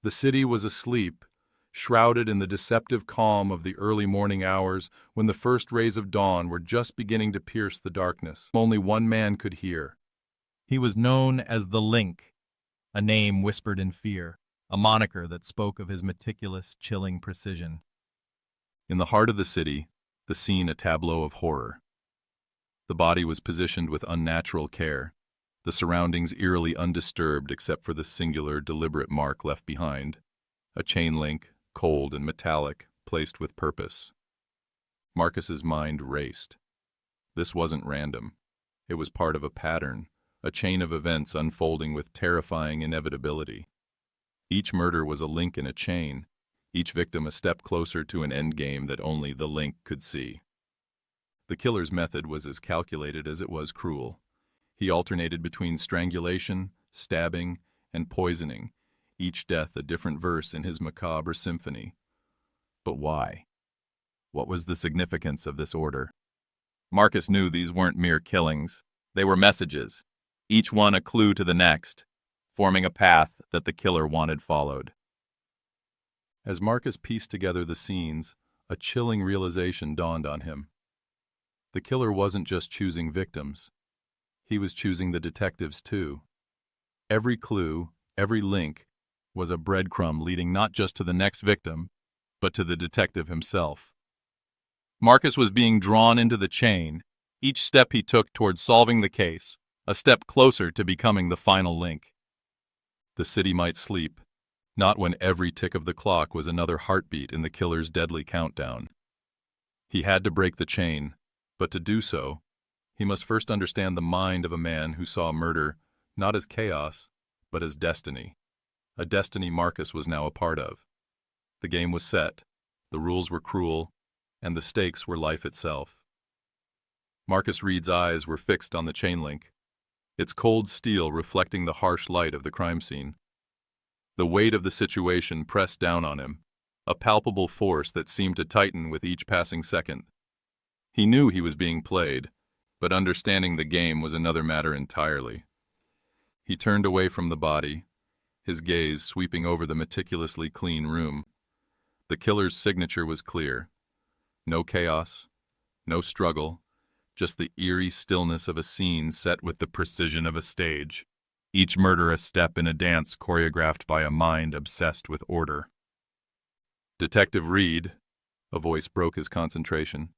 The city was asleep, shrouded in the deceptive calm of the early morning hours when the first rays of dawn were just beginning to pierce the darkness. Only one man could hear. He was known as the Link, a name whispered in fear, a moniker that spoke of his meticulous, chilling precision. In the heart of the city, the scene a tableau of horror. The body was positioned with unnatural care, the surroundings eerily undisturbed except for the singular, deliberate mark left behind, a chain link, cold and metallic, placed with purpose. Marcus's mind raced. This wasn't random. It was part of a pattern, a chain of events unfolding with terrifying inevitability. Each murder was a link in a chain, each victim a step closer to an endgame that only the Link could see. The killer's method was as calculated as it was cruel. He alternated between strangulation, stabbing, and poisoning, each death a different verse in his macabre symphony. But why? What was the significance of this order? Marcus knew these weren't mere killings. They were messages, each one a clue to the next, forming a path that the killer wanted followed. As Marcus pieced together the scenes, a chilling realization dawned on him. The killer wasn't just choosing victims. He was choosing the detectives too. Every clue, every link, was a breadcrumb leading not just to the next victim, but to the detective himself. Marcus was being drawn into the chain, each step he took towards solving the case, a step closer to becoming the final link. The city might sleep, not when every tick of the clock was another heartbeat in the killer's deadly countdown. He had to break the chain, but to do so, he must first understand the mind of a man who saw murder not as chaos, but as destiny, a destiny Marcus was now a part of. The game was set, the rules were cruel, and the stakes were life itself. Marcus Reed's eyes were fixed on the chain link, its cold steel reflecting the harsh light of the crime scene. The weight of the situation pressed down on him, a palpable force that seemed to tighten with each passing second. He knew he was being played, but understanding the game was another matter entirely. He turned away from the body, his gaze sweeping over the meticulously clean room. The killer's signature was clear. No chaos, no struggle, just the eerie stillness of a scene set with the precision of a stage. Each murder a step in a dance choreographed by a mind obsessed with order. Detective Reed, a voice broke his concentration.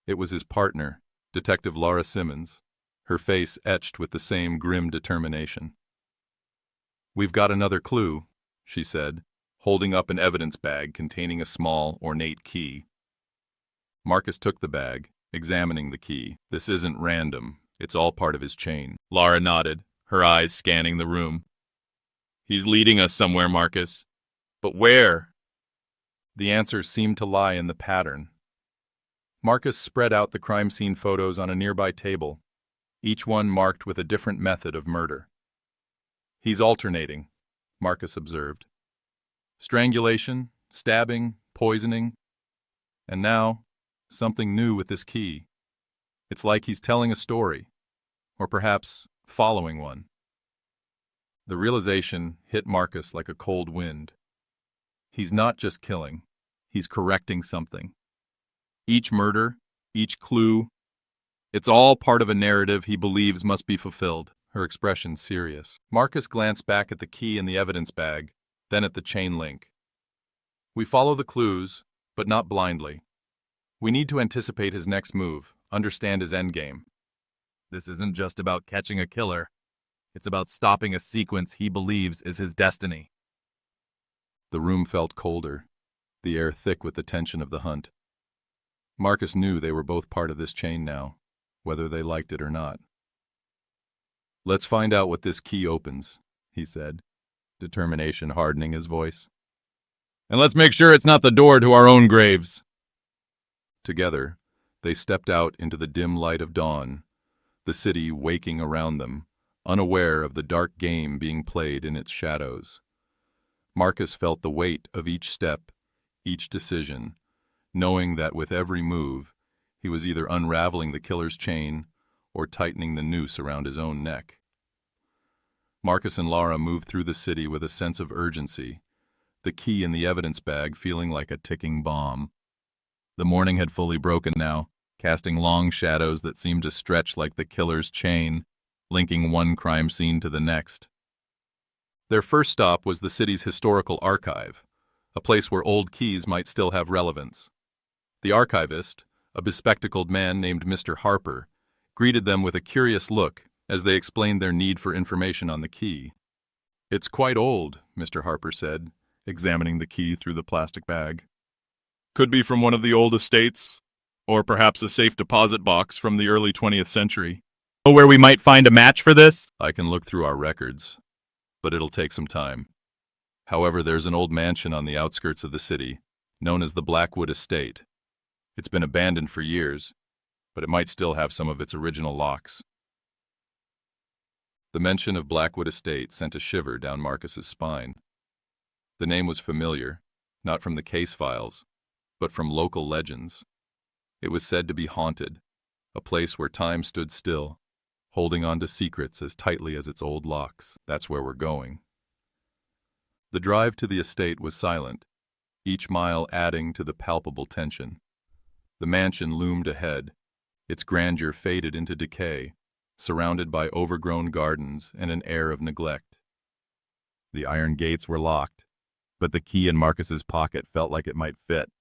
It was his partner, Detective Laura Simmons, her face etched with the same grim determination. "We've got another clue," she said, holding up an evidence bag containing a small, ornate key. Marcus took the bag, examining the key. "This isn't random. It's all part of his chain." Laura nodded, her eyes scanning the room. "He's leading us somewhere, Marcus. But where?" The answer seemed to lie in the pattern. Marcus spread out the crime scene photos on a nearby table, each one marked with a different method of murder. "He's alternating," Marcus observed. "Strangulation, stabbing, poisoning. And now, something new with this key. It's like he's telling a story, or perhaps following one." The realization hit Marcus like a cold wind. He's not just killing, he's correcting something. Each murder, each clue, it's all part of a narrative he believes must be fulfilled, her expression serious. Marcus glanced back at the key in the evidence bag, then at the chain link. "We follow the clues, but not blindly. We need to anticipate his next move, understand his endgame. This isn't just about catching a killer. It's about stopping a sequence he believes is his destiny." The room felt colder, the air thick with the tension of the hunt. Marcus knew they were both part of this chain now, whether they liked it or not. "Let's find out what this key opens," he said, determination hardening his voice. "And let's make sure it's not the door to our own graves." Together, they stepped out into the dim light of dawn, the city waking around them, unaware of the dark game being played in its shadows. Marcus felt the weight of each step, each decision, knowing that with every move, he was either unraveling the killer's chain or tightening the noose around his own neck. Marcus and Laura moved through the city with a sense of urgency, the key in the evidence bag feeling like a ticking bomb. The morning had fully broken now, casting long shadows that seemed to stretch like the killer's chain, linking one crime scene to the next. Their first stop was the city's historical archive, a place where old keys might still have relevance. The archivist, a bespectacled man named Mr. Harper, greeted them with a curious look as they explained their need for information on the key. "It's quite old," Mr. Harper said, examining the key through the plastic bag. "Could be from one of the old estates, or perhaps a safe deposit box from the early 20th century. Know where we might find a match for this?" I can look through our records, but it'll take some time. However, there's an old mansion on the outskirts of the city, known as the Blackwood Estate. It's been abandoned for years, but it might still have some of its original locks." The mention of Blackwood Estate sent a shiver down Marcus's spine. The name was familiar, not from the case files, but from local legends. It was said to be haunted, a place where time stood still, holding on to secrets as tightly as its old locks. That's where we're going. The drive to the estate was silent, each mile adding to the palpable tension. The mansion loomed ahead, its grandeur faded into decay, surrounded by overgrown gardens and an air of neglect. The iron gates were locked, but the key in Marcus's pocket felt like it might fit.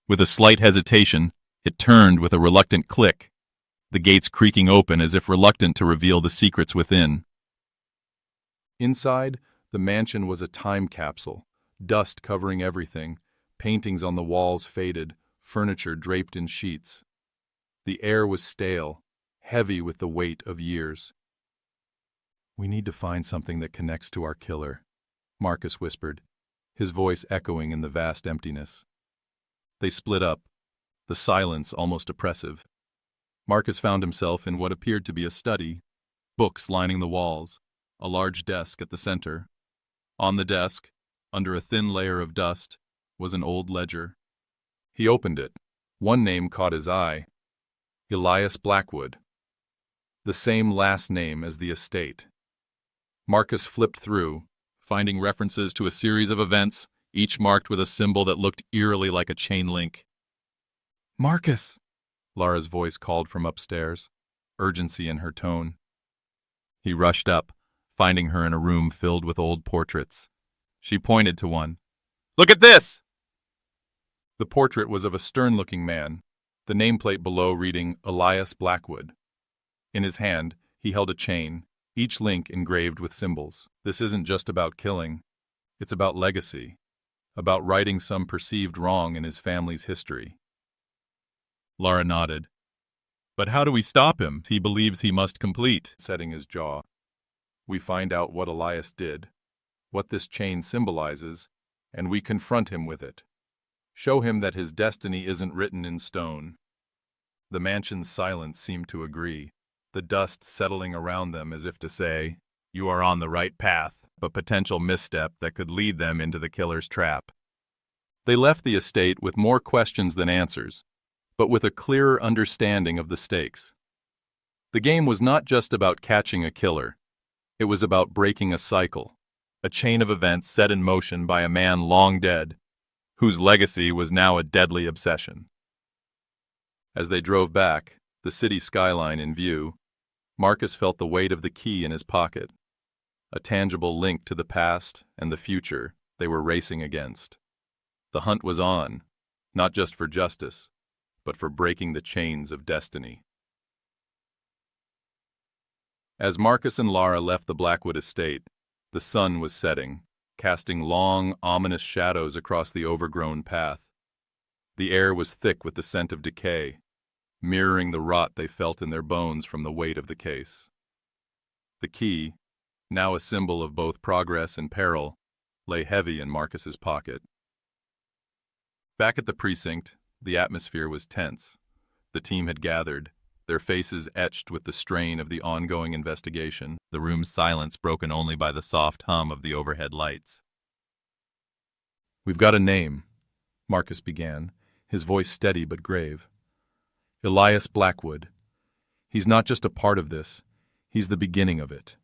With a slight hesitation, it turned with a reluctant click, the gates creaking open as if reluctant to reveal the secrets within. Inside, the mansion was a time capsule, dust covering everything, paintings on the walls faded, furniture draped in sheets. The air was stale, heavy with the weight of years. "We need to find something that connects to our killer," Marcus whispered, his voice echoing in the vast emptiness. They split up, the silence almost oppressive. Marcus found himself in what appeared to be a study, books lining the walls, a large desk at the center. On the desk, under a thin layer of dust, was an old ledger. He opened it. One name caught his eye: Elias Blackwood. The same last name as the estate. Marcus flipped through, finding references to a series of events, each marked with a symbol that looked eerily like a chain link. "Marcus!" Lara's voice called from upstairs, urgency in her tone. He rushed up, finding her in a room filled with old portraits. She pointed to one. "Look at this!" The portrait was of a stern-looking man, the nameplate below reading Elias Blackwood. In his hand, he held a chain, each link engraved with symbols. This isn't just about killing. It's about legacy, about righting some perceived wrong in his family's history. Lara nodded. "But how do we stop him? He believes he must complete," setting his jaw. "We find out what Elias did, what this chain symbolizes, and we confront him with it. Show him that his destiny isn't written in stone." The mansion's silence seemed to agree, the dust settling around them as if to say, "You are on the right path, a potential misstep that could lead them into the killer's trap." They left the estate with more questions than answers, but with a clearer understanding of the stakes. The game was not just about catching a killer. It was about breaking a cycle, a chain of events set in motion by a man long dead, whose legacy was now a deadly obsession. As they drove back, the city skyline in view, Marcus felt the weight of the key in his pocket, a tangible link to the past and the future they were racing against. The hunt was on, not just for justice, but for breaking the chains of destiny. As Marcus and Lara left the Blackwood estate, the sun was setting, casting long, ominous shadows across the overgrown path. The air was thick with the scent of decay, mirroring the rot they felt in their bones from the weight of the case. The key, now a symbol of both progress and peril, lay heavy in Marcus's pocket. Back at the precinct, the atmosphere was tense. The team had gathered, their faces etched with the strain of the ongoing investigation, the room's silence broken only by the soft hum of the overhead lights. "We've got a name," Marcus began, his voice steady but grave. "Elias Blackwood. He's not just a part of this, he's the beginning of it.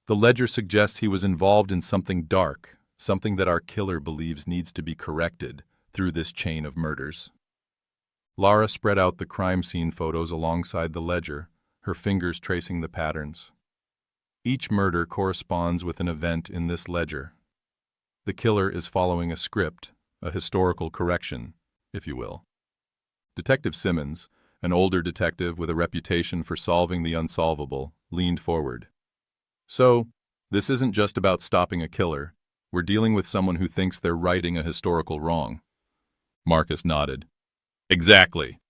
The ledger suggests he was involved in something dark, something that our killer believes needs to be corrected through this chain of murders. Lara spread out the crime scene photos alongside the ledger, her fingers tracing the patterns. Each murder corresponds with an event in this ledger. The killer is following a script, a historical correction, if you will. Detective Simmons, an older detective with a reputation for solving the unsolvable, leaned forward. So, this isn't just about stopping a killer. We're dealing with someone who thinks they're righting a historical wrong. Marcus nodded. Exactly.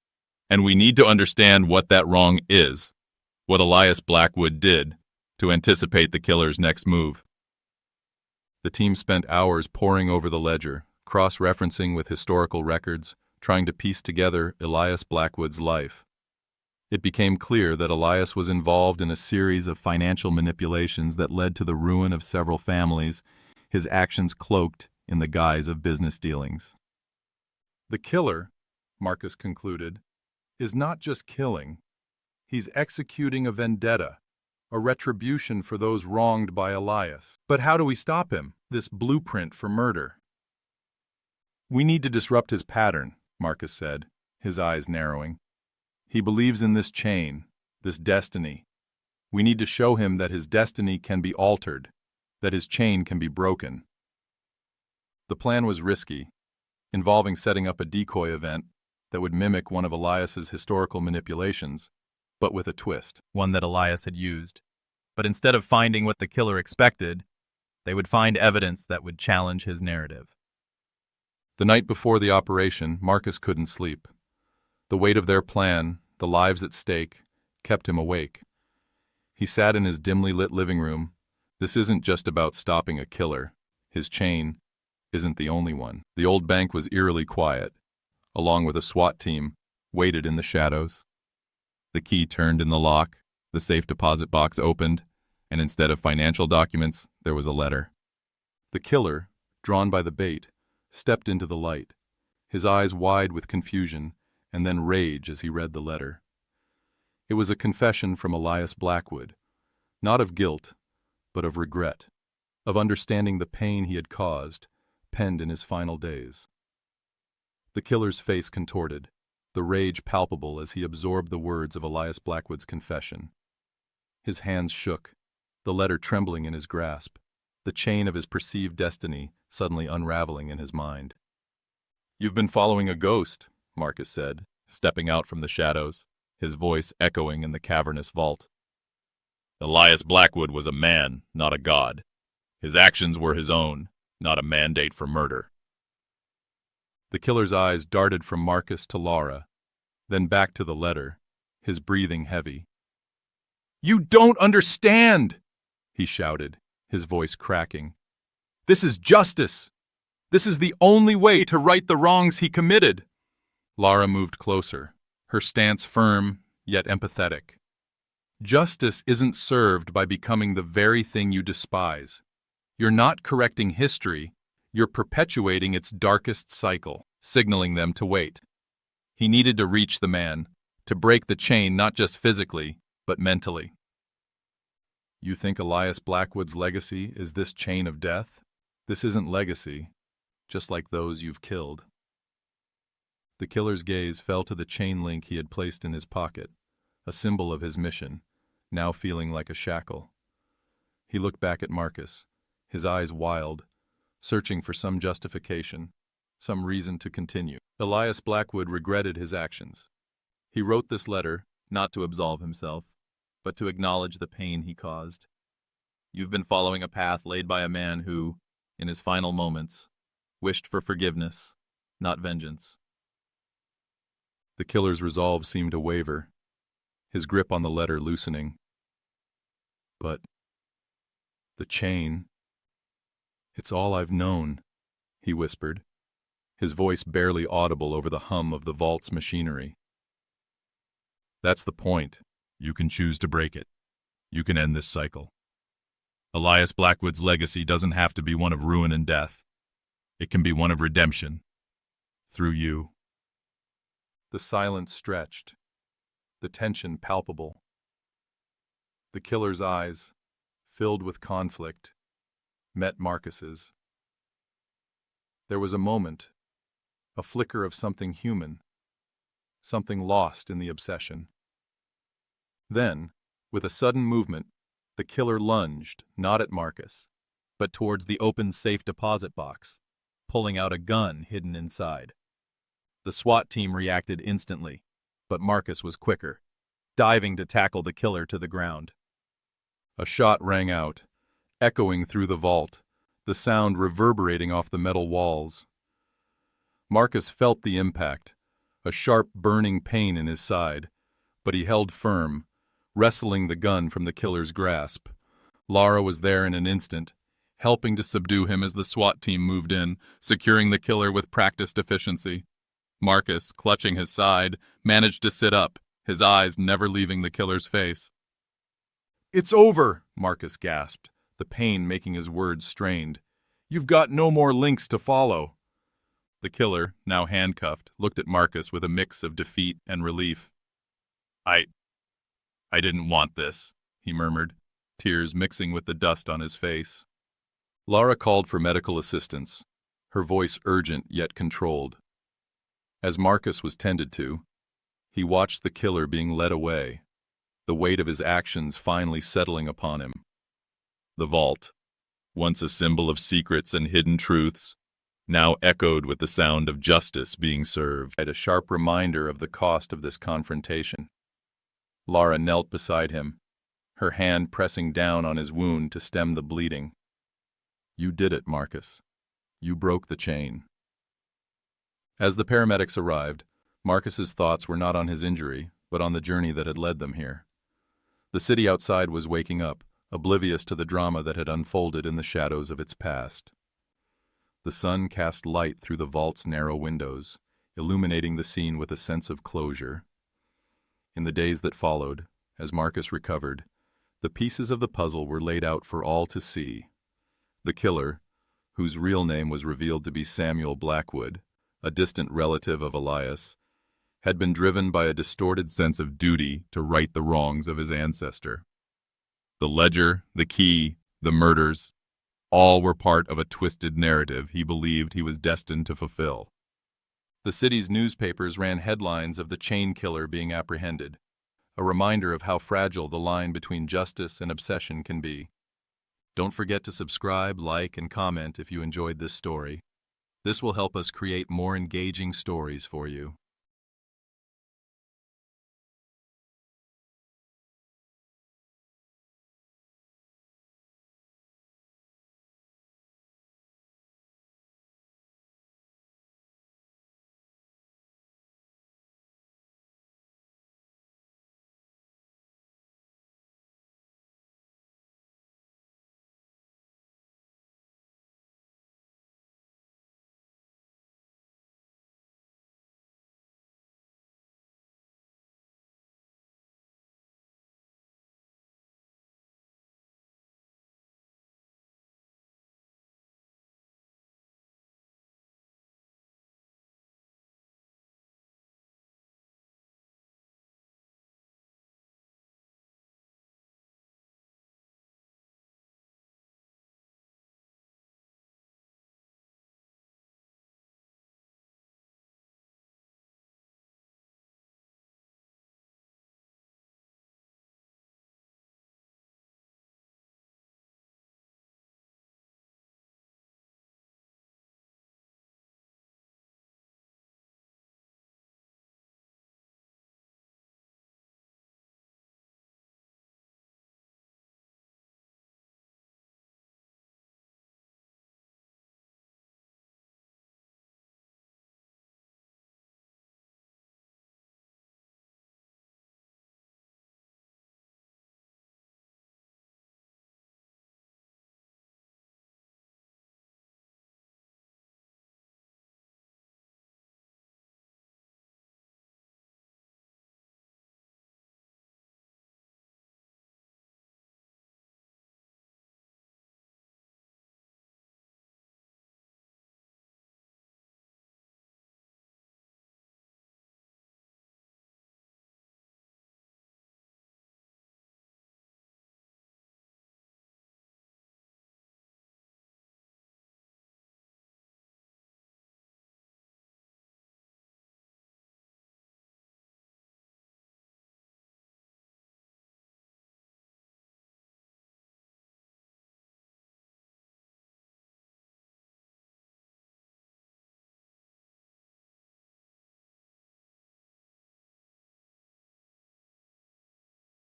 And we need to understand what that wrong is, what Elias Blackwood did, to anticipate the killer's next move. The team spent hours poring over the ledger, cross-referencing with historical records, trying to piece together Elias Blackwood's life. It became clear that Elias was involved in a series of financial manipulations that led to the ruin of several families, his actions cloaked in the guise of business dealings. The killer, Marcus concluded, is not just killing. He's executing a vendetta, a retribution for those wronged by Elias. But how do we stop him, this blueprint for murder? We need to disrupt his pattern, Marcus said, his eyes narrowing. He believes in this chain, this destiny. We need to show him that his destiny can be altered, that his chain can be broken. The plan was risky, involving setting up a decoy event that would mimic one of Elias's historical manipulations, but with a twist. One that Elias had used. But instead of finding what the killer expected, they would find evidence that would challenge his narrative. The night before the operation, Marcus couldn't sleep. The weight of their plan, the lives at stake, kept him awake. He sat in his dimly lit living room. This isn't just about stopping a killer. His chain isn't the only one. The old bank was eerily quiet, along with a SWAT team, waited in the shadows. The key turned in the lock, the safe deposit box opened, and instead of financial documents, there was a letter. The killer, drawn by the bait, stepped into the light, his eyes wide with confusion and then rage as he read the letter. It was a confession from Elias Blackwood, not of guilt, but of regret, of understanding the pain he had caused, penned in his final days. The killer's face contorted, the rage palpable as he absorbed the words of Elias Blackwood's confession. His hands shook, the letter trembling in his grasp, the chain of his perceived destiny suddenly unraveling in his mind. "You've been following a ghost," Marcus said, stepping out from the shadows, his voice echoing in the cavernous vault. Elias Blackwood was a man, not a god. His actions were his own, not a mandate for murder. The killer's eyes darted from Marcus to Lara, then back to the letter, his breathing heavy. "You don't understand!" he shouted, his voice cracking. "This is justice! This is the only way to right the wrongs he committed!" Lara moved closer, her stance firm yet empathetic. "Justice isn't served by becoming the very thing you despise. You're not correcting history, you're perpetuating its darkest cycle, signaling them to wait." He needed to reach the man, to break the chain not just physically, but mentally. "You think Elias Blackwood's legacy is this chain of death? This isn't legacy, just like those you've killed." The killer's gaze fell to the chain link he had placed in his pocket, a symbol of his mission, now feeling like a shackle. He looked back at Marcus, his eyes wild, searching for some justification, some reason to continue. Elias Blackwood regretted his actions. He wrote this letter not to absolve himself, but to acknowledge the pain he caused. "You've been following a path laid by a man who, in his final moments, wished for forgiveness, not vengeance." The killer's resolve seemed to waver, his grip on the letter loosening. "But the chain, it's all I've known," he whispered, his voice barely audible over the hum of the vault's machinery. "That's the point. You can choose to break it. You can end this cycle. Elias Blackwood's legacy doesn't have to be one of ruin and death. It can be one of redemption. Through you." The silence stretched, the tension palpable. The killer's eyes, filled with conflict, met Marcus's. There was a moment, a flicker of something human, something lost in the obsession. Then, with a sudden movement, the killer lunged, not at Marcus, but towards the open safe deposit box, pulling out a gun hidden inside. The SWAT team reacted instantly, but Marcus was quicker, diving to tackle the killer to the ground. A shot rang out, echoing through the vault, the sound reverberating off the metal walls. Marcus felt the impact, a sharp burning pain in his side, but he held firm, wrestling the gun from the killer's grasp. Lara was there in an instant, helping to subdue him as the SWAT team moved in, securing the killer with practiced efficiency. Marcus, clutching his side, managed to sit up, his eyes never leaving the killer's face. "It's over," Marcus gasped, the pain making his words strained. "You've got no more links to follow." The killer, now handcuffed, looked at Marcus with a mix of defeat and relief. I didn't want this," he murmured, tears mixing with the dust on his face. Lara called for medical assistance, her voice urgent yet controlled. As Marcus was tended to, he watched the killer being led away, the weight of his actions finally settling upon him. The vault, once a symbol of secrets and hidden truths, now echoed with the sound of justice being served, a sharp reminder of the cost of this confrontation. Lara knelt beside him, her hand pressing down on his wound to stem the bleeding. "You did it, Marcus. You broke the chain." As the paramedics arrived, Marcus's thoughts were not on his injury, but on the journey that had led them here. The city outside was waking up, oblivious to the drama that had unfolded in the shadows of its past. The sun cast light through the vault's narrow windows, illuminating the scene with a sense of closure. In the days that followed, as Marcus recovered, the pieces of the puzzle were laid out for all to see. The killer, whose real name was revealed to be Samuel Blackwood, a distant relative of Elias, had been driven by a distorted sense of duty to right the wrongs of his ancestor. The ledger, the key, the murders, all were part of a twisted narrative he believed he was destined to fulfill. The city's newspapers ran headlines of the chain killer being apprehended, a reminder of how fragile the line between justice and obsession can be. Don't forget to subscribe, like, and comment if you enjoyed this story. This will help us create more engaging stories for you.